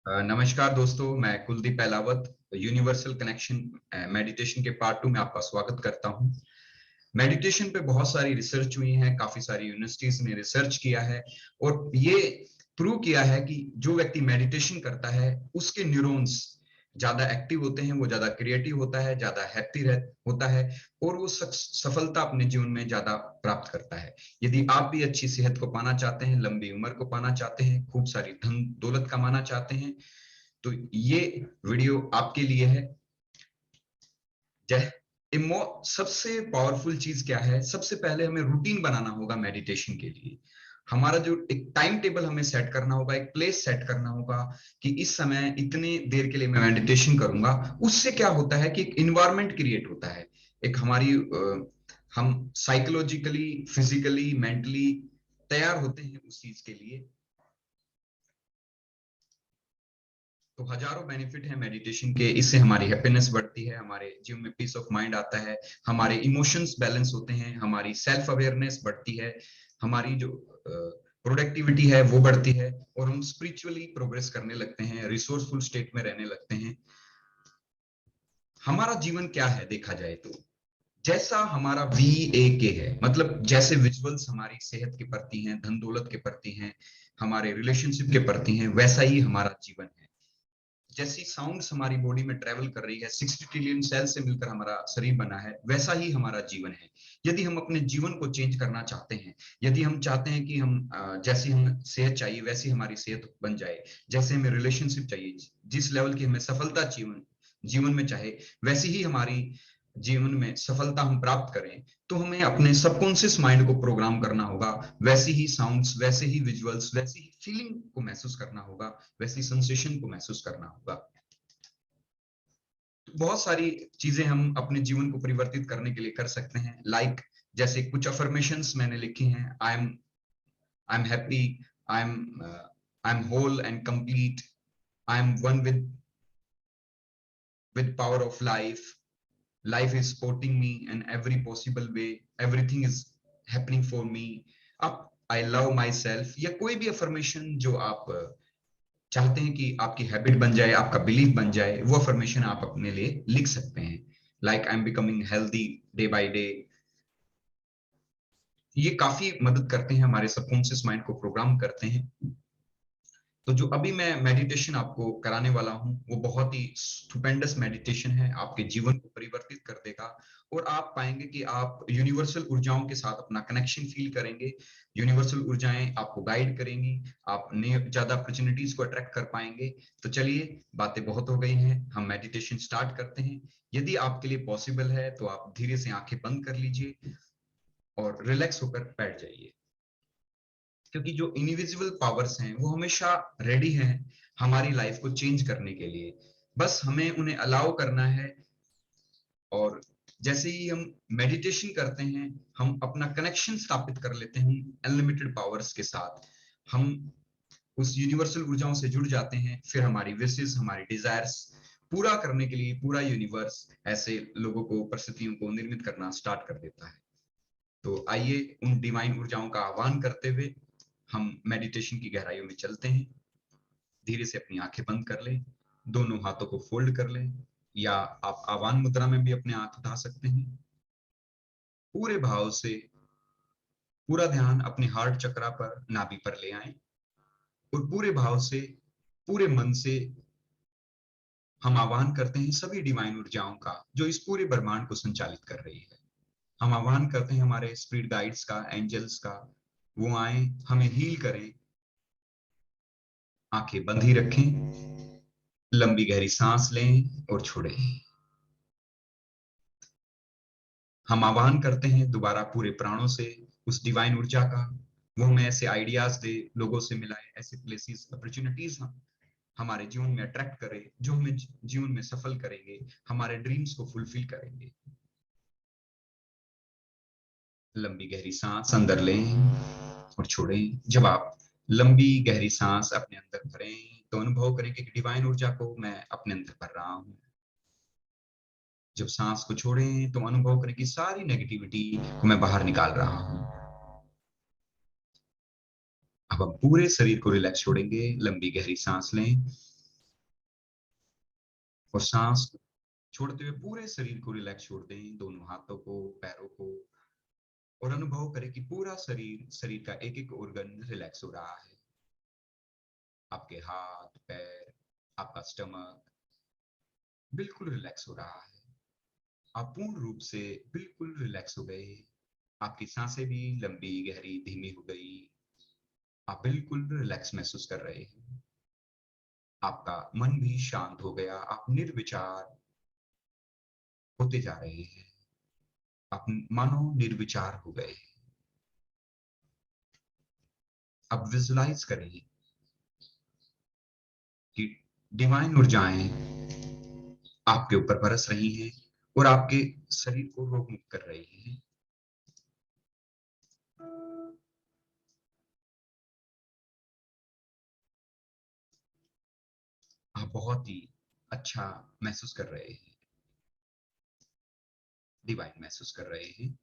नमस्कार दोस्तों, मैं Kuldeep Elavat universal connection meditation के पार्ट 2 में आपका स्वागत करता हूं। मेडिटेशन पे बहुत सारी रिसर्च हुई है, काफी सारी यूनिवर्सिटीज ने रिसर्च किया है और ये प्रूव किया है कि जो व्यक्ति मेडिटेशन करता है उसके न्यूरॉन्स ज्यादा एक्टिव होते हैं, वो ज्यादा क्रिएटिव होता है, ज्यादा हैप्पी होता है और वो सफलता अपने जीवन में ज्यादा प्राप्त करता है। यदि आप भी अच्छी सेहत को पाना चाहते हैं, लंबी उम्र को पाना चाहते हैं, खूब सारी धन दौलत कमाना चाहते हैं, तो ये वीडियो आपके लिए है। जय इमो सबसे पावरफुल चीज क्या है? सबसे पहले हमें रूटीन बनाना होगा मेडिटेशन के लिए। हमारा जो एक टाइम टेबल हमें सेट करना होगा, एक प्लेस सेट करना होगा कि इस समय इतनी देर के लिए मैं मेडिटेशन करूंगा। उससे क्या होता है कि एक इन्वायरमेंट क्रिएट होता है, एक हमारी हम साइकोलॉजिकली, फिजिकली, मेंटली तैयार होते हैं उस चीज के लिए। तो हजारों बेनिफिट है मेडिटेशन के। इससे हमारी हैप्पीनेस बढ़ती है, हमारे जीवन में पीस ऑफ माइंड आता है, हमारे इमोशंस बैलेंस होते हैं, हमारी सेल्फ अवेयरनेस बढ़ती है, हमारी जो प्रोडक्टिविटी है वो बढ़ती है और हम स्पिरिचुअली प्रोग्रेस करने लगते हैं, रिसोर्सफुल स्टेट में रहने लगते हैं। हमारा जीवन क्या है देखा जाए तो, जैसा हमारा VAK है, मतलब जैसे विजुअल्स हमारी सेहत के प्रति हैं, धन दौलत के प्रति हैं, हमारे रिलेशनशिप के प्रति हैं, वैसा ही हमारा जीवन है। जैसी साउंड्स हमारी बॉडी में ट्रेवल कर रही है, 60 ट्रिलियन सेल से मिलकर हमारा शरीर बना है, वैसा ही हमारा जीवन है। यदि हम अपने जीवन को चेंज करना चाहते हैं, यदि हम चाहते हैं कि हम जैसी हमें सेहत चाहिए वैसी हमारी सेहत बन जाए, जैसे हमें रिलेशनशिप चाहिए, जिस लेवल की हमें सफलता जीवन जीवन में चाहे, वैसी ही हमारी जीवन में सफलता हम प्राप्त करें, तो हमें अपने सबकॉन्शियस माइंड को प्रोग्राम करना होगा। वैसी ही साउंड्स, वैसे ही विजुअल्स, वैसी ही फीलिंग को महसूस करना होगा, वैसी सेंसेशन को महसूस करना होगा। तो बहुत सारी चीजें हम अपने जीवन को परिवर्तित करने के लिए कर सकते हैं। जैसे कुछ अफर्मेशंस मैंने लिखी हैं। I am happy, I am whole and complete, I am one with power of life, life is supporting me in every possible way, everything is happening for me, up I love myself, या कोई भी affirmation जो आप चाहते हैं कि आपकी habit बन जाए, आपका बिलीफ बन जाए, वो अफर्मेशन आप अपने लिए लिख सकते हैं। Like I am becoming healthy day by day. ये काफी मदद करते हैं, हमारे सबकॉन्शियस माइंड को प्रोग्राम करते हैं। तो जो अभी मैं मेडिटेशन आपको कराने वाला हूं वो बहुत ही स्टुपेंडस मेडिटेशन है, आपके जीवन को परिवर्तित कर देगा और आप पाएंगे कि आप यूनिवर्सल ऊर्जाओं के साथ अपना कनेक्शन फील करेंगे। यूनिवर्सल ऊर्जाएं आपको गाइड करेंगी, आप नए ज्यादा अपॉर्चुनिटीज को अट्रैक्ट कर पाएंगे। तो चलिए, बातें बहुत हो गई हैं, हम मेडिटेशन स्टार्ट करते हैं। यदि आपके लिए पॉसिबल है तो आप धीरे से आंखें बंद कर लीजिए और रिलैक्स होकर बैठ जाइए, क्योंकि जो इनविजिबल पावर्स हैं वो हमेशा रेडी हैं हमारी लाइफ को चेंज करने के लिए। बस हमें उन्हें अलाउ करना है। और जैसे ही हम मेडिटेशन करते हैं, हम अपना कनेक्शन स्थापित कर लेते हैं अनलिमिटेड पावर्स के साथ। हम उस यूनिवर्सल ऊर्जाओं से जुड़ जाते हैं, फिर हमारी विशेस, हमारी डिजायर्स पूरा करने के लिए पूरा यूनिवर्स ऐसे लोगों को, परिस्थितियों को निर्मित करना स्टार्ट कर देता है। तो आइए उन डिवाइन ऊर्जाओं का आह्वान करते हुए हम मेडिटेशन की गहराइयों में चलते हैं। धीरे से अपनी आंखें बंद कर लें, दोनों हाथों को फोल्ड कर लें, या आप आह्वान मुद्रा में भी अपने हाथ उठा सकते हैं। पूरे भाव से पूरा ध्यान अपने हार्ट चक्रा पर, नाभि पर ले आए और पूरे भाव से, पूरे मन से हम आह्वान करते हैं सभी डिवाइन ऊर्जाओं का जो इस पूरे ब्रह्मांड को संचालित कर रही है। हम आह्वान करते हैं हमारे स्पिरिट गाइड्स का, एंजल्स का, वो आए, हमें हील करें। आंखें बंद ही रखें, लंबी गहरी सांस लें और छोड़ें। हम आह्वान करते हैं दोबारा पूरे प्राणों से उस डिवाइन ऊर्जा का, वो हमें ऐसे आइडियाज दे, लोगों से मिलाए, ऐसे प्लेसेस, अपॉर्चुनिटीज हम हमारे जीवन में अट्रैक्ट करें जो हमें जीवन में सफल करेंगे, हमारे ड्रीम्स को फुलफिल करेंगे। लंबी गहरी सांस अंदर लें और छोड़ें। जब आप लंबी गहरी सांस अपने अंदर भरें तो अनुभव करें कि डिवाइन ऊर्जा को मैं अपने अंदर भर रहा हूं। जब सांस को छोड़ें तो अनुभव करें कि सारी नेगेटिविटी को मैं बाहर निकाल रहा हूं। अब हम पूरे शरीर को रिलैक्स छोड़ेंगे, लंबी गहरी सांस लें और सांस को छोड़ते हुए पूरे शरीर को रिलैक्स छोड़ दें, दोनों हाथों को, पैरों को, और अनुभव करें कि पूरा शरीर का एक एक ऑर्गन रिलैक्स हो रहा है। आपके हाथ, पैर, आपका स्टमक बिल्कुल रिलैक्स हो रहा है। आप पूर्ण रूप से बिल्कुल रिलैक्स हो गए। आपकी सांसें भी लंबी, गहरी, धीमी हो गई। आप बिल्कुल रिलैक्स महसूस कर रहे हैं। आपका मन भी शांत हो गया। आप निर्विचार होते जा रहे हैं। आप मानो निर्विचार हो गए। अब विजुलाइज करें कि डिवाइन ऊर्जाएं आपके ऊपर बरस रही हैं और आपके शरीर को रोग मुक्त कर रही हैं। आप बहुत ही अच्छा महसूस कर रहे हैं, डिवाइन महसूस कर रहे हैं।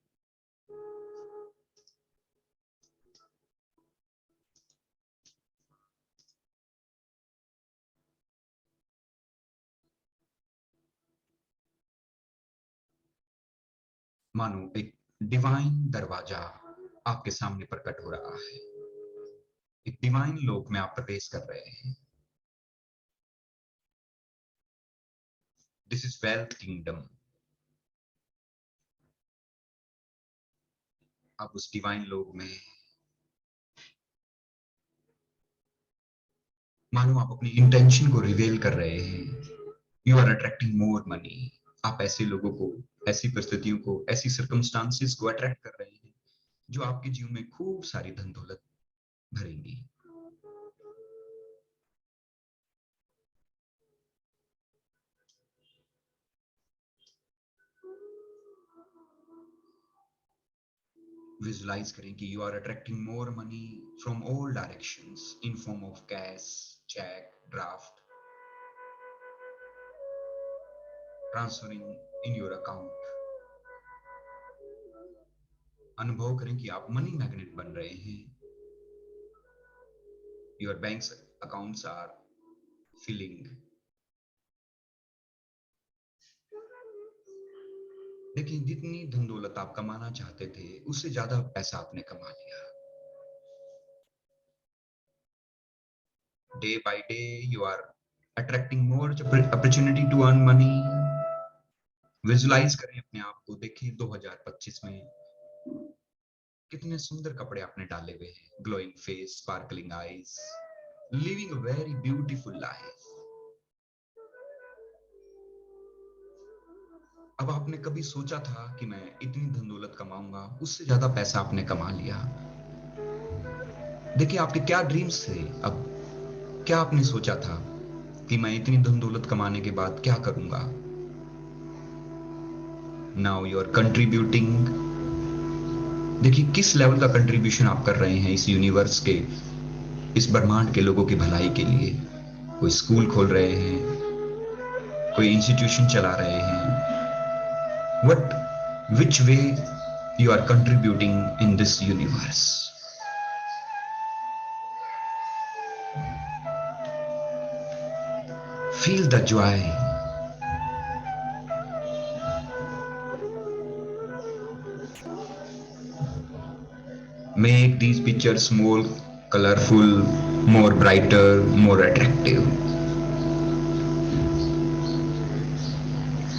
मानो एक डिवाइन दरवाजा आपके सामने प्रकट हो रहा है। एक डिवाइन लोक में आप प्रवेश कर रहे हैं। This is wealth kingdom. आप उस डिवाइन लोक में मानो आप अपनी इंटेंशन को रिवील कर रहे हैं। You are attracting more money. आप ऐसे लोगों को, ऐसी परिस्थितियों को, ऐसी सर्कमस्टांसेस को अट्रैक्ट कर रहे हैं जो आपके जीवन में खूब सारी धन दौलत भरेंगी। विजुलाइज करें कि you are attracting more money from all directions in form of cash, cheque, draft, transferring in your account. अनुभव करें कि आप मनी मैग्नेट बन रहे हैं। Your bank accounts are filling. देखिए, जितनी धन दौलत आप कमाना चाहते थे उससे ज्यादा पैसा आपने कमा लिया। Day by day you are attracting more opportunity to earn money. Visualise करें अपने आप को। देखिए 2025 में कितने सुंदर कपड़े आपने डाले हुए हैं। Glowing face, sparkling eyes, living a very beautiful life. अब आपने कभी सोचा था कि मैं इतनी धन दौलत कमाऊंगा? उससे ज्यादा पैसा आपने कमा लिया। देखिए आपके क्या ड्रीम्स थे। अब क्या आपने सोचा था कि मैं इतनी धन दौलत कमाने के बाद क्या करूंगा? Now you are contributing. देखिए किस लेवल का कंट्रीब्यूशन आप कर रहे हैं इस यूनिवर्स के, इस ब्रह्मांड के लोगों की भलाई के लिए। कोई स्कूल खोल रहे हैं, कोई इंस्टीट्यूशन चला रहे हैं। What which way you are contributing in this universe. Feel the joy. Make these pictures more colorful, more brighter, more attractive.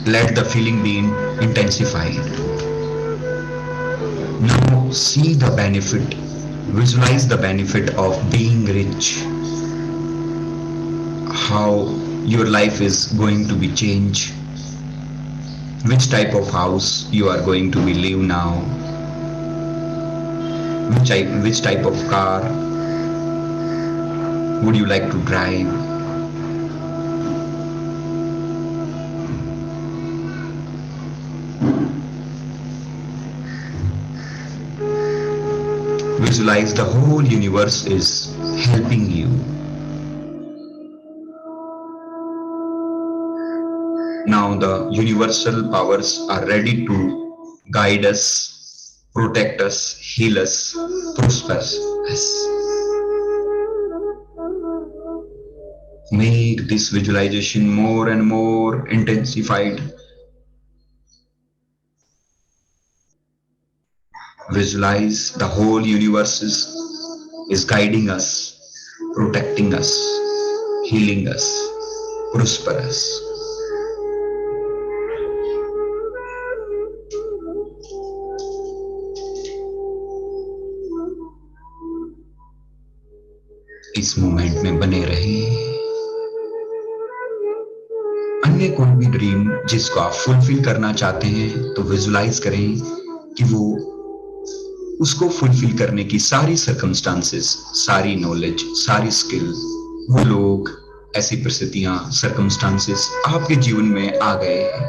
Let the feeling be intensified. Now see the benefit, visualize the benefit of being rich. How your life is going to be changed. Which type of house you are going to be live now. Which type of car would you like to drive? Visualize the whole universe is helping you. Now the universal powers are ready to guide us, protect us, heal us, prosper us. Make this visualization more and more intensified. Visualize the whole universe is guiding us, protecting us, healing us, prosper us. इस moment में बने रहें। अन्य कोई भी dream जिसको आप fulfil करना चाहते हैं तो विजुलाइज करें कि वो उसको फुलफिल करने की सारी सर्कमस्टांसेस, सारी नॉलेज, सारी स्किल, वो लोग, ऐसी परिस्थितियां, सर्कमस्टांसेस आपके जीवन में आ गए हैं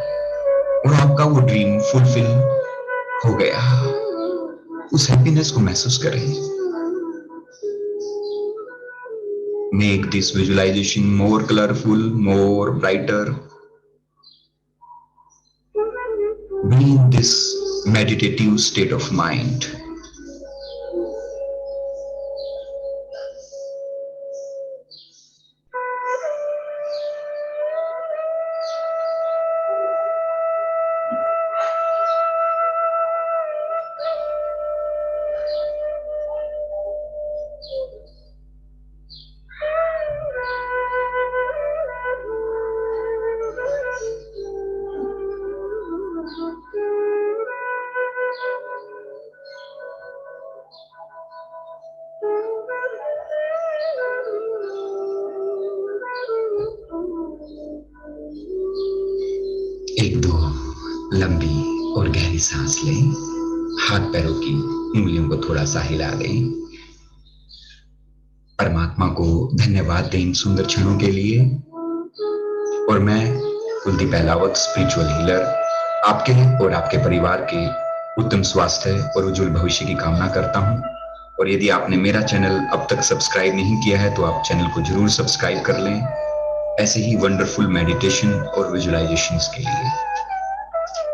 और आपका वो ड्रीम फुलफिल हो गया। उस हैप्पीनेस को महसूस करें। Make this visualization more colorful, more brighter. Be in this meditative state of mind. एक दो लंबी और गहरी सांस लें। हाथ पैरों की उंगलियों को थोड़ा सा हिला दें। परमात्मा को धन्यवाद दें इन सुंदर क्षणों के लिए। और मैं कुलदीप अहलावत, स्पिरिचुअल हीलर, आपके और आपके परिवार के उत्तम स्वास्थ्य और उज्जवल भविष्य की कामना करता हूं। और यदि आपने मेरा चैनल अब तक सब्सक्राइब नहीं किया है तो आप चैनल को जरूर सब्सक्राइब कर लें, ऐसे ही वंडरफुल मेडिटेशन और विजुअलाइजेशंस के लिए।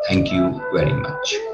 Thank you very much.